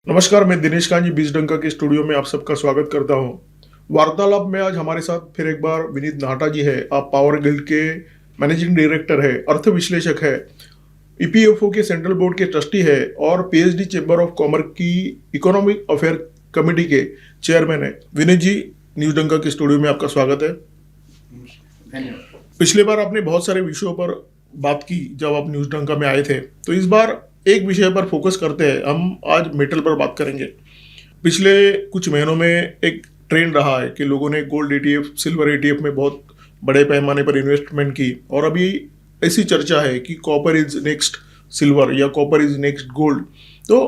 नमस्कार, मैं दिनेश कांजी बीज डंका के स्टूडियो में आप सबका स्वागत करता हूं। वार्तालाप में आज हमारे साथ फिर एक बार विनीत नाहटा जी है। आप पावर गिल्ड के मैनेजिंग डायरेक्टर है, अर्थ विश्लेषक है, ईपीएफओ के सेंट्रल बोर्ड के ट्रस्टी है और पीएचडी चैम्बर ऑफ कॉमर्स की इकोनॉमिक अफेयर कमेटी के चेयरमैन है। विनीत जी, न्यूज डंका के स्टूडियो में आपका स्वागत है। धन्यवाद। पिछले बार आपने बहुत सारे विषयों पर बात की जब आप न्यूज डंका में आए थे, तो इस बार एक विषय पर फोकस करते हैं। हम आज मेटल पर बात करेंगे। पिछले कुछ महीनों में एक ट्रेंड रहा है कि लोगों ने गोल्ड ETF, सिल्वर ETF में बहुत बड़े पैमाने पर इन्वेस्टमेंट की और अभी ऐसी चर्चा है कि कॉपर इज नेक्स्ट सिल्वर या कॉपर इज नेक्स्ट गोल्ड। तो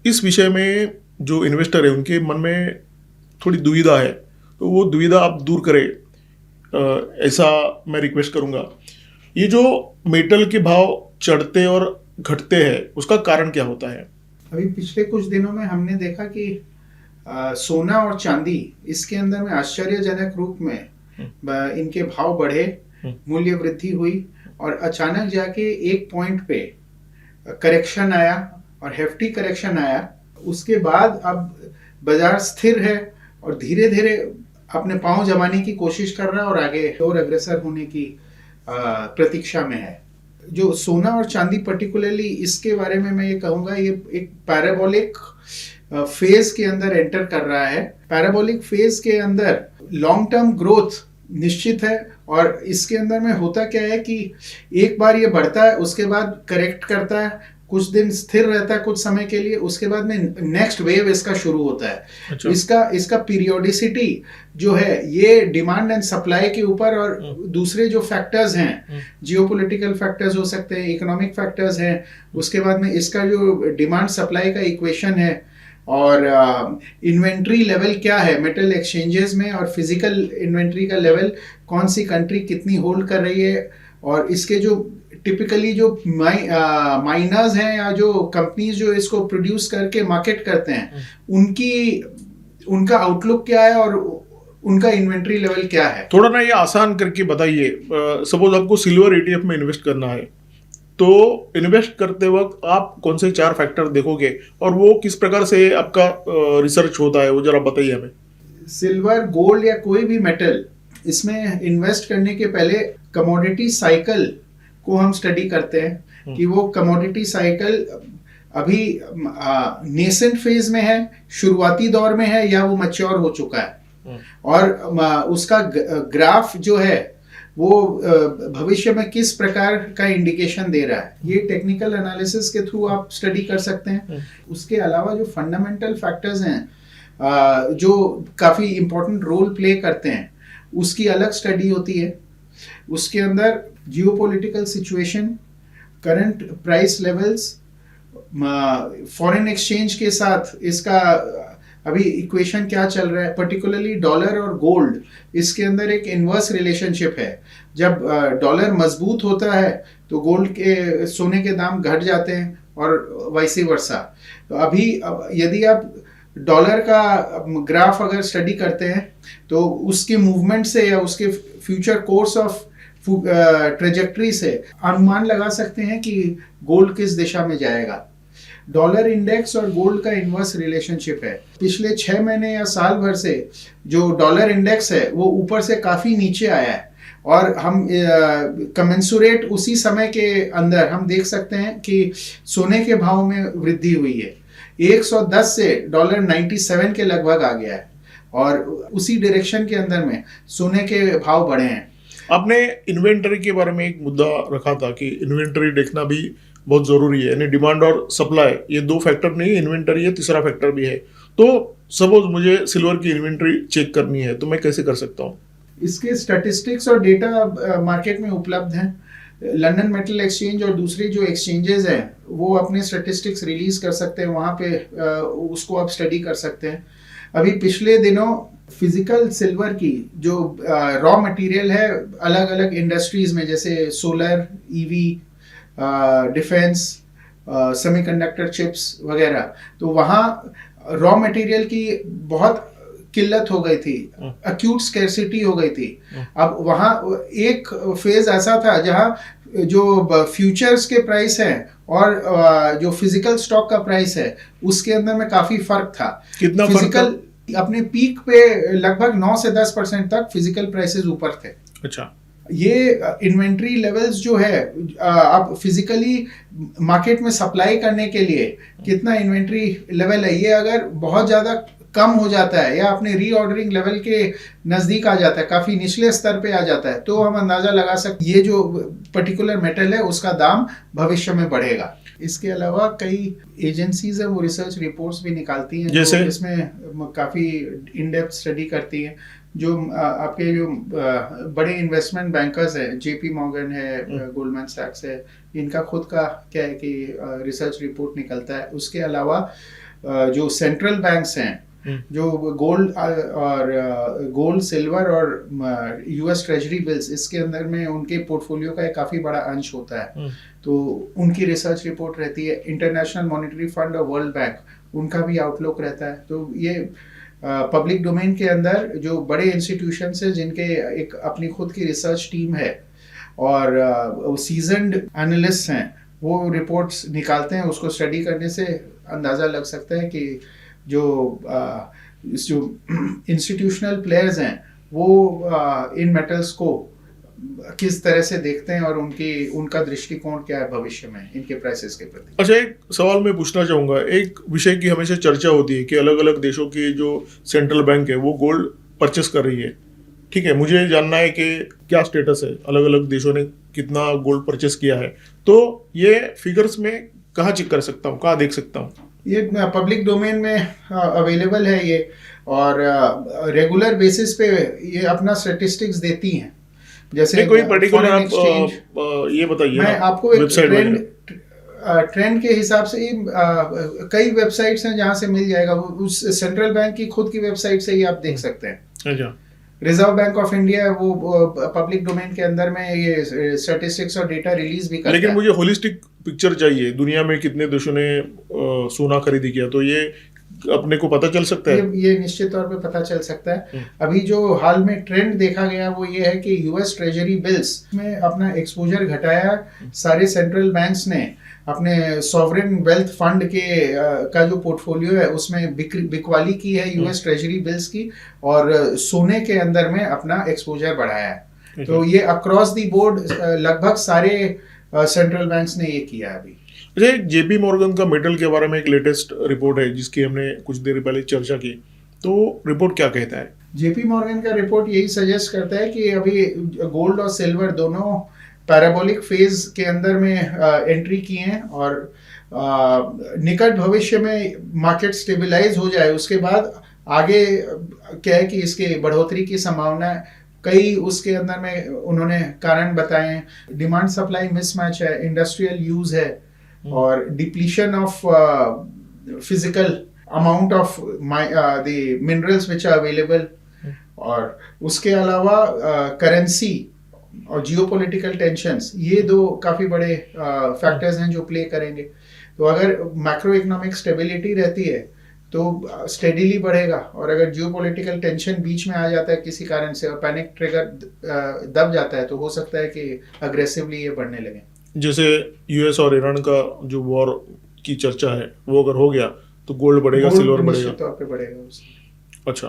इस विषय में जो इन्वेस्टर है उनके मन में थोड़ी दुविधा है, तो वो दुविधा आप दूर करें, ऐसा मैं रिक्वेस्ट करूंगा। ये जो मेटल के भाव चढ़ते और घटते हैं, उसका कारण क्या होता है? अभी पिछले कुछ दिनों में हमने देखा कि सोना और चांदी इसके अंदर में आश्चर्यजनक रूप में इनके भाव बढ़े, मूल्य वृद्धि हुई और अचानक जाके एक पॉइंट पे करेक्शन आया और हेफ्टी करेक्शन आया। उसके बाद अब बाजार स्थिर है और धीरे धीरे अपने पांव जमाने की कोशिश कर रहा है और आगे और अग्रसर होने की प्रतीक्षा में है। जो सोना और चांदी पर्टिकुलरली, इसके बारे में मैं ये कहूँगा, ये एक पैराबोलिक फेज के अंदर एंटर कर रहा है। पैराबोलिक फेज के अंदर लॉन्ग टर्म ग्रोथ निश्चित है और इसके अंदर में होता क्या है कि एक बार ये बढ़ता है, उसके बाद करेक्ट करता है, कुछ दिन स्थिर रहता है कुछ समय के लिए, उसके बाद में नेक्स्ट वेव इसका शुरू होता है। अच्छा। इसका पीरियोडिसिटी जो है ये डिमांड एंड सप्लाई के ऊपर और दूसरे जो फैक्टर्स हैं, जियोपॉलिटिकल फैक्टर्स हो सकते हैं, इकोनॉमिक फैक्टर्स हैं, उसके बाद में इसका जो डिमांड सप्लाई का इक्वेशन है और इन्वेंट्री लेवल क्या है मेटल एक्सचेंजेस में और फिजिकल इन्वेंट्री का लेवल कौन सी कंट्री कितनी होल्ड कर रही है और इसके जो टिपिकली जो माइनर्स हैं या जो कंपनीज जो इसको प्रोड्यूस करके मार्केट करते हैं, उनका आउटलुक क्या है और उनका इन्वेंट्री लेवल क्या है। थोड़ा ना ये आसान करके बताइए। सपोज आपको सिल्वर ETF में इन्वेस्ट करना है, तो इन्वेस्ट करते वक्त आप कौन से 4 फैक्टर देखोगे और वो किस प्रकार से आपका रिसर्च होता है, वो जरा बताइए हमें। सिल्वर, गोल्ड या कोई भी मेटल, इसमें इन्वेस्ट करने के पहले कमोडिटी साइकिल को हम स्टडी करते हैं कि वो कमोडिटी साइकिल अभी नेसेंट फेज में है, शुरुआती दौर में है या वो मैच्योर हो चुका है और उसका ग्राफ जो है वो भविष्य में किस प्रकार का इंडिकेशन दे रहा है, ये टेक्निकल एनालिसिस के थ्रू आप स्टडी कर सकते हैं। उसके अलावा जो फंडामेंटल फैक्टर्स हैं जो काफी इंपॉर्टेंट रोल प्ले करते हैं, उसकी अलग स्टडी होती है। उसके अंदर geopolitical situation, current price levels, foreign exchange के साथ इसका अभी इक्वेशन क्या चल रहा है, पर्टिकुलरली डॉलर और गोल्ड, इसके अंदर एक इनवर्स रिलेशनशिप है। जब डॉलर मजबूत होता है तो गोल्ड के, सोने के दाम घट जाते हैं और वाइसी वर्सा। तो अभी यदि आप डॉलर का ग्राफ अगर स्टडी करते हैं तो उसके मूवमेंट से या उसके फ्यूचर कोर्स ऑफ ट्रेजेक्ट्री से अनुमान लगा सकते हैं कि गोल्ड किस दिशा में जाएगा। डॉलर इंडेक्स और गोल्ड का इनवर्स रिलेशनशिप है। पिछले 6 महीने या साल भर से जो डॉलर इंडेक्स है वो ऊपर से काफी नीचे आया है और हम कमेंसुरेट उसी समय के अंदर हम देख सकते हैं कि सोने के भाव में वृद्धि हुई है। 110 से डॉलर 97 के लगभग आ गया है और उसी डायरेक्शन के अंदर में सोने के भाव बढ़े हैं। आपने इन्वेंटरी के बारे में एक मुद्दा रखा था कि इन्वेंटरी देखना भी बहुत जरूरी है, यानी डिमांड और सप्लाई, ये 2 फैक्टर नहीं, इन्वेंटरी है, तीसरा फैक्टर भी है। तो सपोज मुझे सिल्वर की इन्वेंटरी चेक करनी है तो मैं कैसे कर सकता हूँ? इसके स्टैटिस्टिक्स और डेटा मार्केट में उपलब्ध हैं। लंदन मेटल एक्सचेंज और दूसरे जो एक्सचेंजेस हैं वो अपने स्टैटिस्टिक्स रिलीज कर सकते हैं, वहाँ पे उसको आप स्टडी कर सकते हैं। अभी पिछले दिनों फिजिकल सिल्वर की जो रॉ मटेरियल है अलग अलग इंडस्ट्रीज में, जैसे solar, EV, defence, semiconductor chips वगैरह, तो वहाँ रॉ मटेरियल की बहुत किल्लत हो गई थी, अक्यूट स्कैरसिटी हो गई थी। अब वहाँ एक फेज ऐसा था जहाँ जो फ्यूचर्स के प्राइस हैं और जो फिजिकल स्टॉक का प्राइस है उसके अंदर में काफी फर्क था। कितना फर्क फिजिकल अपने पीक पे लगभग 9 से 10% तक फिजिकल प्राइसेस ऊपर थे। अच्छा, ये इन्वेंट्री लेवल्स जो है आप फिजिकली मार्केट में सप्लाई करने के लिए कितना इन्वेंट्री लेवल है, ये अगर बहुत ज्यादा कम हो जाता है या अपने रीऑर्डरिंग लेवल के नजदीक आ जाता है, काफी निचले स्तर पे आ जाता है, तो हम अंदाजा लगा सकते ये जो पर्टिकुलर मेटल है उसका दाम भविष्य में बढ़ेगा। इसके अलावा कई एजेंसीज है वो रिसर्च रिपोर्ट्स भी निकालती हैं जो इसमें काफी इन डेप्थ स्टडी करती हैं। जो आपके जो बड़े इन्वेस्टमेंट बैंकर्स है, जेपी मॉर्गन है, गोल्डमैन सैक्स है, इनका खुद का क्या है कि रिसर्च रिपोर्ट निकलता है। उसके अलावा जो सेंट्रल बैंक्स हैं जो गोल्ड सिल्वर और यूएस ट्रेजरी बिल्स, इसके अंदर में उनके पोर्टफोलियो का एक काफी बड़ा अंश होता है, तो उनकी रिसर्च रिपोर्ट रहती है। इंटरनेशनल मॉनेटरी फंड और वर्ल्ड बैंक उनका भी आउटलुक रहता है। तो ये पब्लिक डोमेन के अंदर जो बड़े इंस्टीट्यूशंस है जिनके एक अपनी खुद की रिसर्च टीम है और सीजन्ड एनालिस्ट हैं, वो रिपोर्ट्स निकालते हैं। उसको स्टडी करने से अंदाज़ा लग सकता है कि जो इंस्टीट्यूशनल प्लेयर्स हैं वो इन मेटल्स को किस तरह से देखते हैं और उनका दृष्टिकोण क्या है भविष्य में इनके प्राइसेस के प्रति। अच्छा, एक सवाल मैं पूछना चाहूंगा। एक विषय की हमेशा चर्चा होती है कि अलग अलग देशों की जो सेंट्रल बैंक है वो गोल्ड परचेस कर रही है। ठीक है, मुझे जानना है कि क्या स्टेटस है, अलग अलग देशों ने कितना गोल्ड परचेस किया है, तो ये फिगर्स में कहाँ चेक कर सकता हूँ, कहाँ देख सकता हूँ? ये पब्लिक डोमेन में अवेलेबल है ये, और रेगुलर बेसिस पे ये अपना स्टैटिस्टिक्स देती हैं। जैसे कोई पर्टिकुलर आप ये बताइए, मैं आपको एक ट्रेंड के हिसाब से कई वेबसाइट्स हैं जहां से मिल जाएगा। उस सेंट्रल बैंक की खुद की वेबसाइट से ही आप देख सकते हैं। अच्छा, रिजर्व बैंक ऑफ इंडिया वो पब्लिक डोमेन के अंदर में ये स्टैटिस्टिक्स और डेटा रिलीज भी करता है। लेकिन मुझे होलिस्टिक पिक्चर चाहिए, दुनिया में कितने देशों ने सोना खरीदी किया, तो ये अपने को पता चल सकता है? ये निश्चित तौर पे पता चल सकता है। अभी जो हाल में ट्रेंड देखा गया वो ये है कि यूएस ट्रेजरी बिल्स में अपना एक्सपोजर घटाया। सारे सेंट्रल बैंक्स ने अपने सॉवरेन वेल्थ फंड के का जो पोर्टफोलियो है उसमें बिकवाली की है यूएस ट्रेजरी बिल्स की, और सोने के अंदर में अपना एक्सपोजर बढ़ाया है। तो ये अक्रॉस द बोर्ड लगभग सारे सेंट्रल बैंक्स ने ये किया अभी। अच्छा, जेपी मॉर्गन का मेटल के बारे में एक लेटेस्ट रिपोर्ट है जिसकी हमने कुछ देर पहले चर्चा की, तो रिपोर्ट क्या कहता है? जेपी मॉर्गन का रिपोर्ट यही सजेस्ट करता है कि अभी गोल्ड और सिल्वर दोनों पैराबोलिक फेज के अंदर में एंट्री की हैं, और निकट भविष्य में मार्केट स्टेबलाइज हो जाए उसके बाद आगे क्या है कि इसके बढ़ोतरी की संभावना कई उसके अंदर में उन्होंने कारण बताए हैं। डिमांड सप्लाई मिसमैच है, इंडस्ट्रियल यूज है, और depletion of physical amount of the minerals which are available, और उसके अलावा करेंसी और जियोपॉलिटिकल टेंशंस, ये दो काफी बड़े फैक्टर्स हैं जो प्ले करेंगे। तो अगर मैक्रो इकोनॉमिक स्टेबिलिटी रहती है तो स्टेडीली बढ़ेगा, और अगर जियोपॉलिटिकल टेंशन बीच में आ जाता है किसी कारण से और पैनिक ट्रिगर दब जाता है तो हो सकता है कि अग्रेसिवली ये बढ़ने लगे। जैसे यूएस और ईरान का जो वॉर की चर्चा है वो अगर हो गया तो गोल्ड बढ़ेगा, सिल्वर बढ़ेगा, निश्चित तौर पे बढ़ेगा। अच्छा,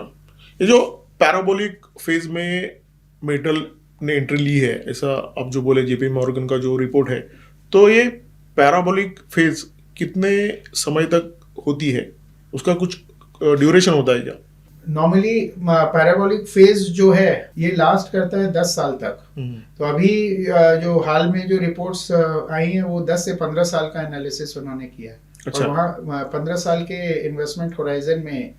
ये जो पैराबोलिक फेज में मेटल ने एंट्री ली है, ऐसा आप जो बोले जेपी मॉर्गन का जो रिपोर्ट है, तो ये पैराबोलिक फेज कितने समय तक होती है, उसका कुछ ड्यूरेशन होता है क्या? नॉर्मली पैराबोलिक फेज जो है ये लास्ट करता है 10 साल तक। तो अभी जो हाल में जो रिपोर्ट्स आई हैं वो 10 से 15 साल का एनालिसिस उन्होंने किया है। अच्छा। और वहाँ 15 साल के इन्वेस्टमेंट होराइजन में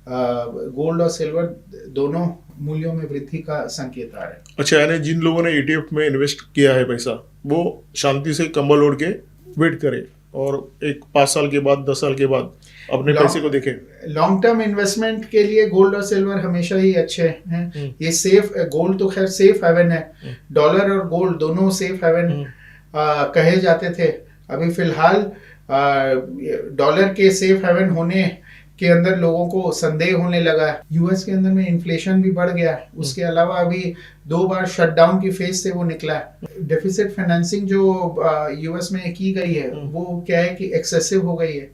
गोल्ड और सिल्वर दोनों मूल्यों में वृद्धि का संकेत आ रहा है। अच्छा, यानी जिन लोगों ने ETF में इन्वेस्ट किया है पैसा, वो शांति से कंबल ओढ़ के वेट करे और एक 5 साल के बाद 10 साल के बाद अपने पैसे को देखें। लॉन्ग टर्म इन्वेस्टमेंट के लिए गोल्ड और सिल्वर हमेशा ही अच्छे हैं। ये सेफ, गोल्ड तो खैर सेफ हेवन है, डॉलर और गोल्ड दोनों सेफ हेवन कहे जाते थे। अभी फिलहाल डॉलर के सेफ हेवन होने के अंदर लोगों को संदेह होने लगा है। यूएस के अंदर में इन्फ्लेशन भी बढ़ गया है। उसके अलावा अभी 2 बार शटडाउन की फेज से वो निकला है। डेफिसिट फाइनेंसिंग जो यूएस में की गई है वो क्या है कि एक्सेसिव हो गई है,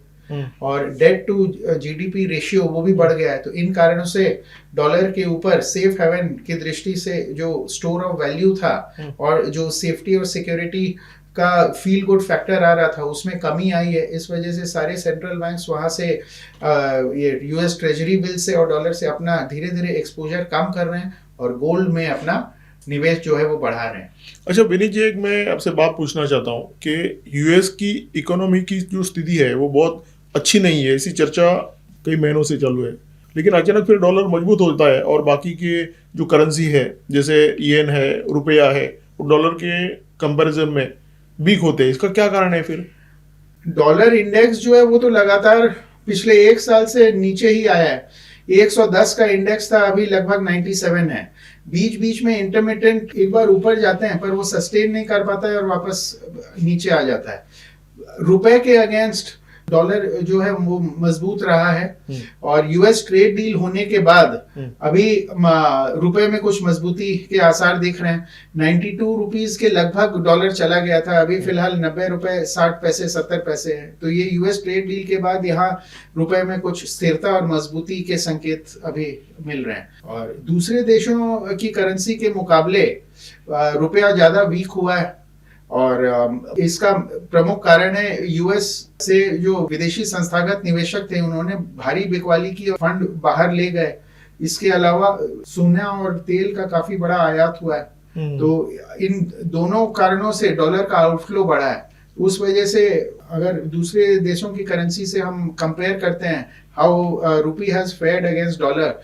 और डेट टू जीडीपी रेशियो वो भी बढ़ गया है। तो इन कारणों से डॉलर के ऊपर सेफ हेवन की दृष्टि से जो स्टोर ऑफ वैल्यू था और जो सेफ्टी और सिक्योरिटी का फील गुड फैक्टर आ रहा था उसमें कमी आई है। इस वजह से सारे सेंट्रल बैंक्स वहां से ये यूएस ट्रेजरी बिल से और डॉलर से अपना धीरे धीरे एक्सपोजर कम कर रहे हैं और गोल्ड में अपना निवेश जो है वो बढ़ा रहे हैं। अच्छा विनीत जी, एक मैं आपसे बात पूछना चाहता हूँ कि यूएस की इकोनॉमी की जो स्थिति है वो बहुत अच्छी नहीं है, ऐसी चर्चा कई महीनों से चालू है, लेकिन अचानक फिर डॉलर मजबूत होता है और बाकी के जो करेंसी है जैसे येन है, रुपया है, वो डॉलर के कंपैरिजन में वीक होते हैं। इसका क्या कारण है फिर? डॉलर इंडेक्स जो है वो तो लगातार पिछले 1 साल से नीचे ही आया है। 110 का इंडेक्स था, अभी लगभग 97 है। बीच बीच में इंटरमिटेंट एक बार ऊपर जाते हैं पर वो सस्टेन नहीं कर पाता है और वापस नीचे आ जाता है। रुपए के अगेंस्ट डॉलर जो है वो मजबूत रहा है और यूएस ट्रेड डील होने के बाद अभी रुपए में कुछ मजबूती के आसार दिख रहे हैं। 92 रुपीस के लगभग डॉलर चला गया था, अभी फिलहाल 90 रुपए 60 पैसे 70 पैसे है। तो ये यूएस ट्रेड डील के बाद यहाँ रुपए में कुछ स्थिरता और मजबूती के संकेत अभी मिल रहे हैं। और दूसरे देशों की करेंसी के मुकाबले रुपया ज्यादा वीक हुआ है और इसका प्रमुख कारण है यूएस से जो विदेशी संस्थागत निवेशक थे उन्होंने भारी बिकवाली की, फंड बाहर ले गए। इसके अलावा सोना और तेल का काफी बड़ा आयात हुआ है। तो इन दोनों कारणों से डॉलर का आउटफ्लो बढ़ा है। उस वजह से अगर दूसरे देशों की करेंसी से हम कंपेयर करते हैं how rupee has fared against dollar,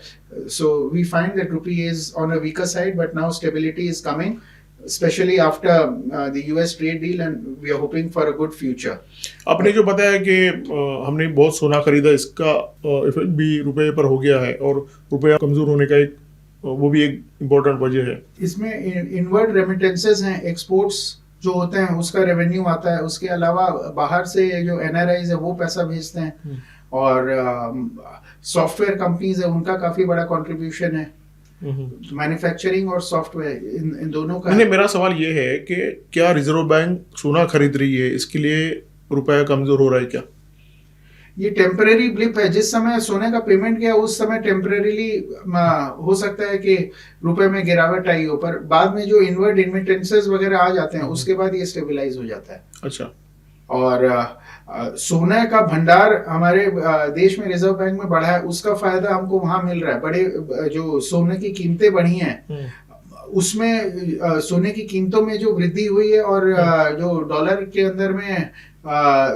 so we find that rupee is on a weaker side but now stability is coming, especially after the US trade deal, and we are hoping for a good future. आपने जो बताया कि हमने बहुत सोना खरीदा, इसका effect भी रुपए पर हो गया है और रुपया कमजोर होने का एक वो भी एक इम्पोर्टेंट वजह है। इसमें इनवर्ड रेमिटेंसेस हैं, एक्सपोर्ट्स जो होते हैं उसका रेवेन्यू आता है। उसके अलावा बाहर से जो एनआरआईज है वो पैसा भेजते हैं और सॉफ्टवेयर कंपनीज है उनका काफी बड़ा कंट्रीब्यूशन है। मैन्युफैक्चरिंग और सॉफ्टवेयर इन दोनों का। नहीं, मेरा सवाल ये है कि क्या रिजर्व बैंक सोना खरीद रही है, इसके लिए रुपया कमजोर हो रहा है क्या? ये टेम्परेरी ब्लिप है। जिस समय सोने का पेमेंट किया उस समय टेम्परेरीली हो सकता है कि रुपए में गिरावट आई हो, पर बाद में जो इनवर्ड रेमिटेंसेस वगैरह आ जाते हैं उसके बाद ये स्टेबलाइज हो जाता है। अच्छा। और सोने का भंडार हमारे देश में रिजर्व बैंक में बढ़ा है, उसका फायदा हमको वहां मिल रहा है। बड़े जो सोने की कीमतें बढ़ी हैं उसमें सोने की कीमतों में जो वृद्धि हुई है और जो डॉलर के अंदर में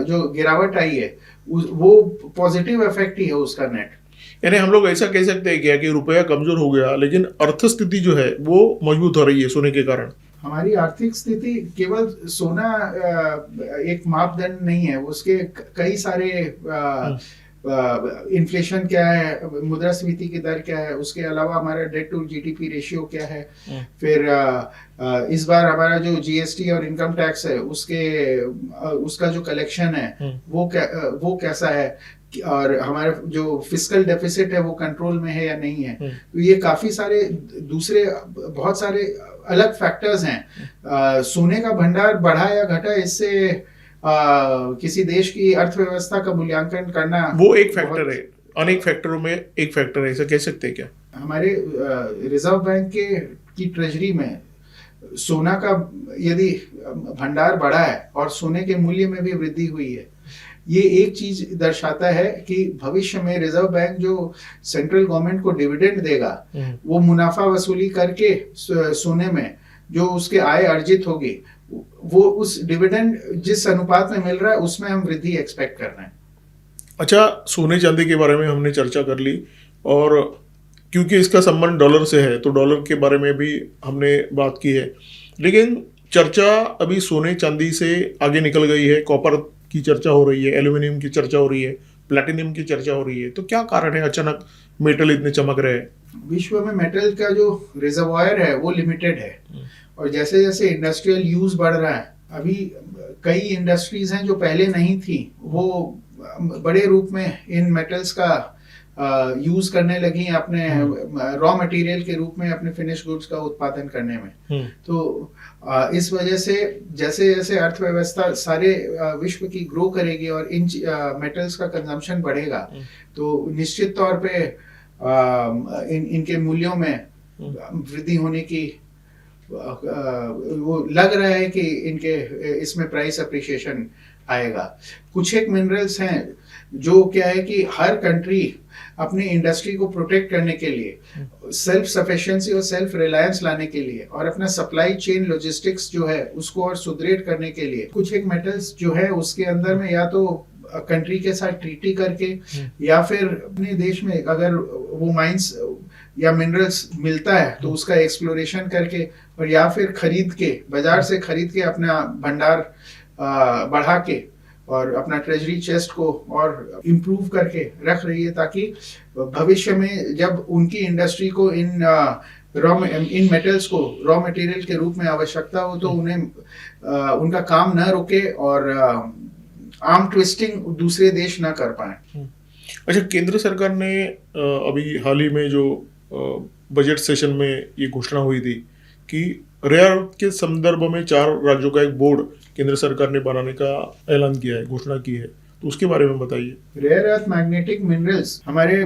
जो गिरावट आई है वो पॉजिटिव इफेक्ट ही है उसका नेट। यानी हम लोग ऐसा कह सकते हैं क्या कि रुपया कमजोर हो गया लेकिन अर्थस्थिति जो है वो मजबूत हो रही है सोने के कारण? हमारी आर्थिक स्थिति केवल सोना एक मापदंड नहीं है, उसके कई सारे इन्फ्लेशन क्या है, मुद्रास्फीति की दर क्या है, उसके अलावा हमारा डेट टू जीडीपी रेशियो क्या है, फिर इस बार हमारा जो जीएसटी और इनकम टैक्स है उसका जो कलेक्शन है वो कैसा है, और हमारा जो फिस्कल डेफिसिट है वो कंट्रोल में है या नहीं है। तो ये काफी सारे दूसरे बहुत सारे अलग फैक्टर्स हैं। सोने का भंडार बढ़ा या घटा इससे किसी देश की अर्थव्यवस्था का मूल्यांकन करना वो एक फैक्टर है, अनेक फैक्टरों में एक फैक्टर है, ऐसा कह सकते हैं क्या? हमारे रिजर्व बैंक की ट्रेजरी में सोना का यदि भंडार बढ़ा है और सोने के मूल्य में भी वृद्धि हुई है, ये एक चीज दर्शाता है कि भविष्य में रिजर्व बैंक जो सेंट्रल गवर्नमेंट को डिविडेंड देगा वो मुनाफा वसूली करके सोने में जो उसके आय अर्जित होगी वो उस डिविडेंड जिस अनुपात में मिल रहा है उसमें हम वृद्धि एक्सपेक्ट कर रहे हैं। अच्छा, सोने चांदी के बारे में हमने चर्चा कर ली और क्योंकि इसका संबंध डॉलर से है तो डॉलर के बारे में भी हमने बात की है, लेकिन चर्चा अभी सोने चांदी से आगे निकल गई है। कॉपर की चर्चा हो रही है, एल्यूमिनियम की चर्चा हो रही है, प्लैटिनम की चर्चा हो रही है। तो क्या कारण है अचानक मेटल इतने चमक रहे हैं? विश्व में मेटल का जो रिजर्वायर है वो लिमिटेड है और जैसे जैसे इंडस्ट्रियल यूज बढ़ रहा है, अभी कई इंडस्ट्रीज हैं जो पहले नहीं थी वो बड़े रूप में इन मेटल्स का यूज करने लगी हैं अपने रॉ मटेरियल के रूप में अपने फिनिश गुड्स का उत्पादन करने में। तो इस वजह से जैसे जैसे अर्थव्यवस्था सारे विश्व की ग्रो करेगी और इन मेटल्स का कंजम्पशन बढ़ेगा, तो निश्चित तौर पे इनके मूल्यों में वृद्धि होने की वो लग रहा है कि इनके इसमें प्राइस अप्रिशिएशन आएगा। कुछ एक मिनरल्स हैं जो क्या है कि हर कंट्री अपनी इंडस्ट्री को प्रोटेक्ट करने के लिए, सेल्फ सफिशिएंसी और सेल्फ रिलायंस लाने के लिए और अपना सप्लाई चेन लॉजिस्टिक्स जो है उसको और सुदृढ़ करने के लिए कुछ एक मेटल्स जो है उसके अंदर में या तो कंट्री के साथ ट्रीटी करके या फिर अपने देश में अगर वो माइंस या मिनरल्स मिलता है तो उसका एक्सप्लोरेशन करके और या फिर खरीद के बाजार से खरीद के अपना भंडार बढ़ा के और अपना ट्रेजरी चेस्ट को और इम्प्रूव करके रख रही है, ताकि भविष्य में जब उनकी इंडस्ट्री को इन मेटल्स को रॉ मटेरियल के रूप में आवश्यकता हो तो उन्हें उनका काम न रुके और आर्म ट्विस्टिंग दूसरे देश ना कर पाए। अच्छा, केंद्र सरकार ने अभी हाल ही में जो बजट सेशन में ये घोषणा हुई थी कि रेयर अर्थ के संदर्भ में 4 राज्यों का एक बोर्ड केंद्र सरकार ने बनाने का ऐलान किया है, घोषणा की है, तो उसके बारे में बताइए। रेयर अर्थ मैग्नेटिक मिनरल्स हमारे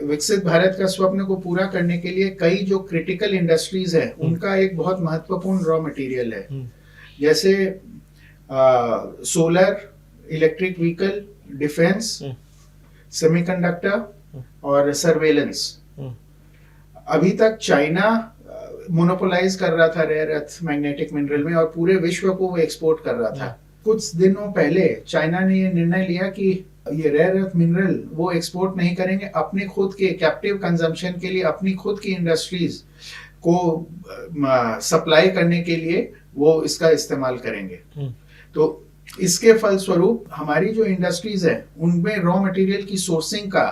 विकसित भारत का स्वप्न को पूरा करने के लिए कई जो क्रिटिकल इंडस्ट्रीज है उनका एक बहुत महत्वपूर्ण रॉ मटेरियल है, जैसे solar, electric vehicle, defence, semiconductor और सर्वेलेंस। अभी तक चाइना मोनोपोलाइज कर रहा था रेयर अर्थ मैग्नेटिक मिनरल में और पूरे विश्व को वो एक्सपोर्ट कर रहा था। कुछ दिनों पहले चाइना ने ये निर्णय लिया कि ये रेयर अर्थ मिनरल वो एक्सपोर्ट नहीं करेंगे, अपने खुद के कैप्टिव कंजम्पशन के लिए अपनी खुद की इंडस्ट्रीज को सप्लाई करने के लिए वो इसका इस्तेमाल करेंगे। तो इसके फलस्वरूप हमारी जो इंडस्ट्रीज है उनमें रॉ मटेरियल की सोर्सिंग का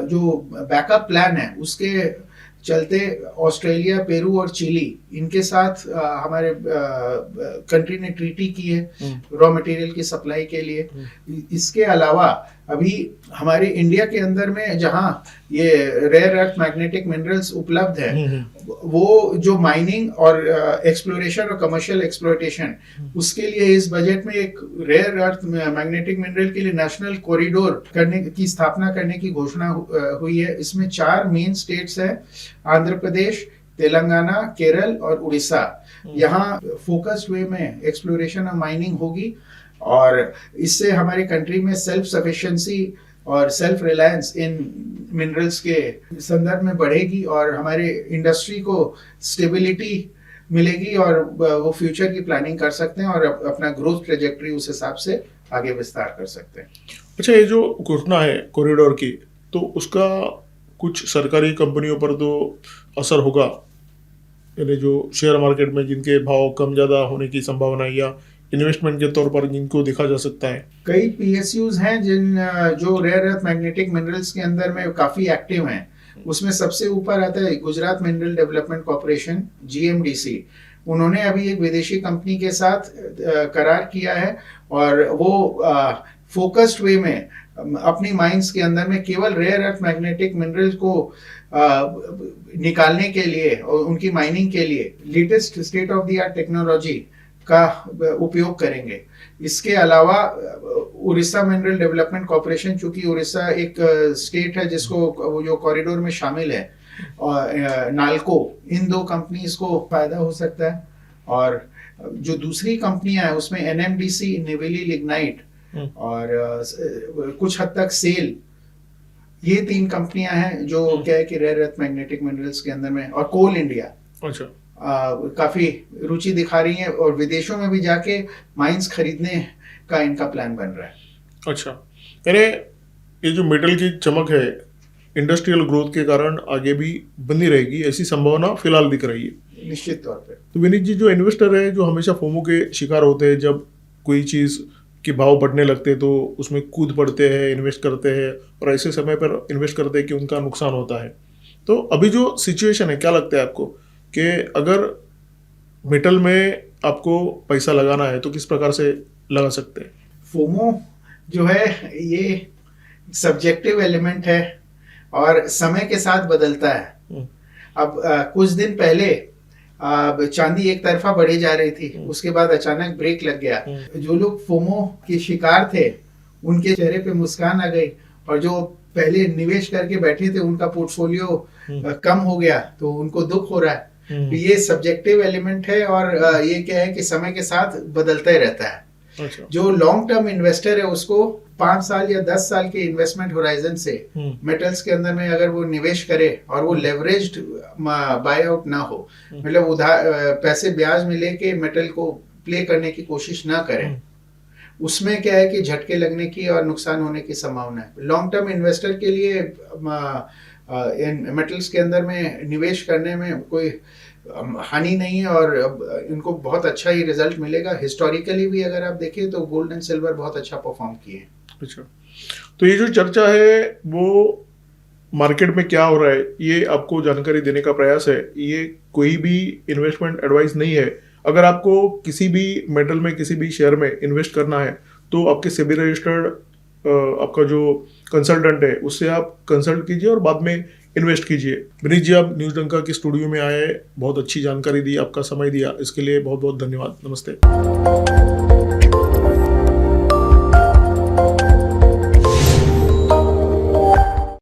जो बैकअप प्लान है उसके चलते ऑस्ट्रेलिया, पेरू और चिली इनके साथ हमारे कंट्री ने ट्रीटी की है रॉ मटेरियल की सप्लाई के लिए। इसके अलावा अभी हमारे इंडिया के अंदर में जहां ये रेयर अर्थ मैग्नेटिक मिनरल्स उपलब्ध है वो जो माइनिंग और एक्सप्लोरेशन और कमर्शियल एक्सप्लोइटेशन उसके लिए इस बजट में एक रेयर अर्थ मैग्नेटिक मिनरल के लिए नेशनल कॉरिडोर करने की स्थापना करने की घोषणा हुई है। इसमें 4 मेन स्टेट्स है, आंध्र प्रदेश, तेलंगाना, केरल और उड़ीसा। यहाँ फोकस्ड वे में एक्सप्लोरेशन और माइनिंग होगी और इससे हमारे कंट्री में सेल्फ सफिशिएंसी और सेल्फ रिलायंस इन मिनरल्स के संदर्भ में बढ़ेगी और हमारे इंडस्ट्री को स्टेबिलिटी मिलेगी और वो फ्यूचर की प्लानिंग कर सकते हैं और अपना ग्रोथ ट्रेजेक्टरी उस हिसाब से आगे विस्तार कर सकते हैं। अच्छा, ये जो घोषणा है कॉरिडोर की, तो उसका कुछ सरकारी कंपनियों पर तो असर होगा, यानी जो शेयर मार्केट में जिनके भाव कम ज़्यादा होने की संभावना है या इन्वेस्टमेंट के तौर पर जिनको देखा जा सकता है। कई पीएसयूज हैं जो रेयर अर्थ मैग्नेटिक मिनरल्स के अंदर में काफी एक्टिव हैं। उसमें सबसे ऊपर आता है Gujarat mineral development corporation, GMDC। उन्होंने अभी एक विदेशी कंपनी के साथ करार किया है और वो फोकस्ड वे में अपनी माइंस के अंदर में केवल रेयर अर्थ मैग्नेटिक मिनरल्स को निकालने के लिए और उनकी माइनिंग के लिए latest state of the art technology का उपयोग करेंगे। इसके अलावा उड़ीसा मिनरल डेवलपमेंट कॉर्पोरेशन, चूंकि उड़ीसा एक स्टेट है जिसको जो कॉरिडोर में शामिल है, और नाल्को, इन 2 कंपनीज को फायदा हो सकता है। और जो दूसरी कंपनियां हैं उसमें NMDC, निवेली लिग्नाइट और कुछ हद तक सेल, ये 3 कंपनियां हैं जो क्या है कि रेयर अर्थ मैग्नेटिक मिनरल्स के अंदर में, और कोल इंडिया अच्छा काफी रुचि दिखा रही है और विदेशों में भी जाके माइंस खरीदने का इनका प्लान बन रहा है। अच्छा, यानी ये जो मेटल की चमक है इंडस्ट्रियल ग्रोथ के कारण आगे भी बनी रहेगी, ऐसी संभावना फिलहाल दिख रही है निश्चित तौर पे। तो विनीत जी, जो इन्वेस्टर है जो हमेशा फोमो के शिकार होते हैं, जब कोई चीज़ के भाव बढ़ने लगते हैं तो उसमें कूद पड़ते हैं, इन्वेस्ट करते हैं और ऐसे समय पर इन्वेस्ट करते हैं कि उनका नुकसान होता है। तो अभी जो सिचुएशन है, क्या लगता है आपको कि अगर मेटल में आपको पैसा लगाना है तो किस प्रकार से लगा सकते हैं? फोमो जो है ये सब्जेक्टिव एलिमेंट है और समय के साथ बदलता है। अब कुछ दिन पहले चांदी एक तरफा बढ़ी जा रही थी, उसके बाद अचानक ब्रेक लग गया। जो लोग फोमो के शिकार थे उनके चेहरे पे मुस्कान आ गई, और जो पहले निवेश करके बैठे थे उनका पोर्टफोलियो कम हो गया तो उनको दुख हो रहा है। तो ये सब्जेक्टिव एलिमेंट है, और ये क्या है कि समय के साथ बदलता ही रहता है। अच्छा। जो लॉन्ग टर्म इन्वेस्टर है उसको 5 साल या 10 साल के इन्वेस्टमेंट होराइजन से मेटल्स के अंदर में अगर वो निवेश करे और वो लेवरेज्ड बाय आउट ना हो, मतलब उधार पैसे ब्याज में लेके मेटल को प्ले करने की कोशिश ना करें, उसमें क्या है कि झटके लगने की और नुकसान होने की संभावना है। लॉन्ग टर्म इन्वेस्टर के लिए मेटल्स के अंदर में निवेश करने में कोई हानि नहीं है, और इनको बहुत अच्छा ही रिजल्ट मिलेगा। हिस्टोरिकली भी अगर आप देखें तो गोल्ड एंड सिल्वर बहुत अच्छा परफॉर्म किए हैं। अच्छा, तो ये जो चर्चा है वो मार्केट में क्या हो रहा है ये आपको जानकारी देने का प्रयास है। ये कोई भी इन्वेस्टमेंट एडवाइस नहीं है। अगर आपको किसी भी मेटल में किसी भी शेयर में इन्वेस्ट करना है तो आपके सेबी रजिस्टर्ड आपका जो कंसल्टेंट है उससे आप कंसल्ट कीजिए और बाद में इन्वेस्ट कीजिए। विनीत जी, आप न्यूज़ डंका के स्टूडियो में आए, बहुत अच्छी जानकारी दी, आपका समय दिया, इसके लिए बहुत बहुत धन्यवाद। नमस्ते।